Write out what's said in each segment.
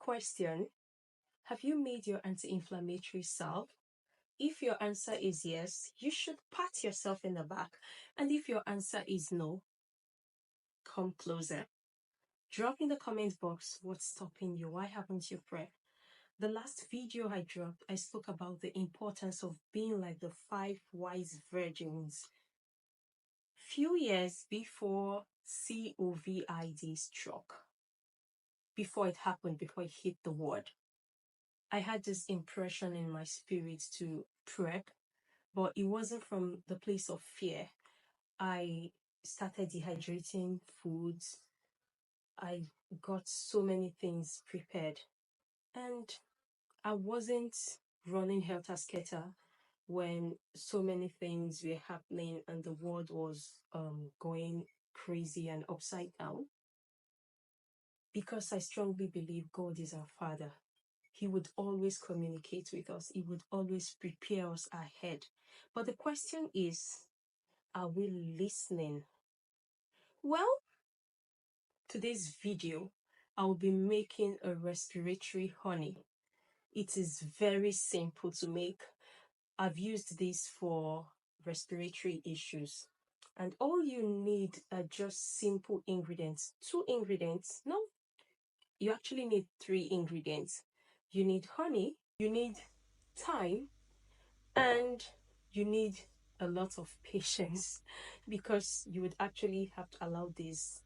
question: have you made your anti-inflammatory salve? If your answer is yes, you should pat yourself in the back. And if your answer is no, come closer. Drop in the comment box what's stopping you. Why haven't you prepped? The last video I dropped, I spoke about the importance of being like the 5 wise virgins. Few years before COVID struck, before it happened, before it hit the world, I had this impression in my spirit to prep, but it wasn't from the place of fear. I started dehydrating foods. I got so many things prepared, and I wasn't running helter-skelter when so many things were happening and the world was going crazy and upside down. Because I strongly believe God is our Father. He would always communicate with us. He would always prepare us ahead. But the question is, are we listening? Well, today's video, I will be making a respiratory honey. It is very simple to make. I've used this for respiratory issues. And all you need are just simple ingredients. 2 ingredients. No, you actually need 3 ingredients. You need honey, you need thyme, and you need a lot of patience, because you would actually have to allow this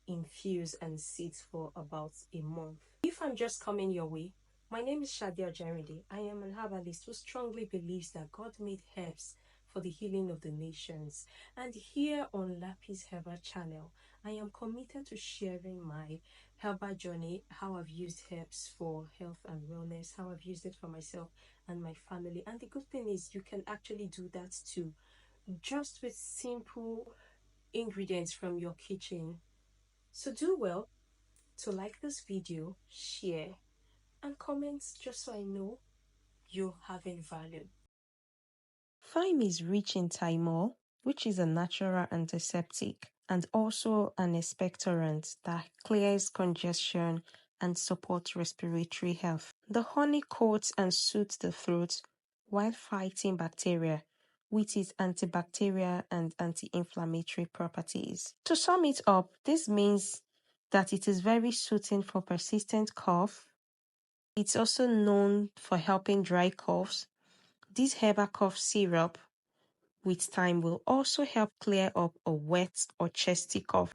infuse and sit for about a month. If I'm just coming your way, my name is Shadia Jaride. I am an herbalist who strongly believes that God made herbs for the healing of the nations. And here on Lapis Herbal channel, I am committed to sharing my herbal journey, how I've used herbs for health and wellness, how I've used it for myself and my family. And the good thing is you can actually do that too, just with simple ingredients from your kitchen. So do well to like this video, share, and comment, just so I know you're having value. Thyme is rich in thymol, which is a natural antiseptic and also an expectorant that clears congestion and supports respiratory health. The honey coats and soothes the throat while fighting bacteria with its antibacterial and anti-inflammatory properties. To sum it up, this means that it is very soothing for persistent cough. It's also known for helping dry coughs. This herbal cough syrup with thyme will also help clear up a wet or chesty cough.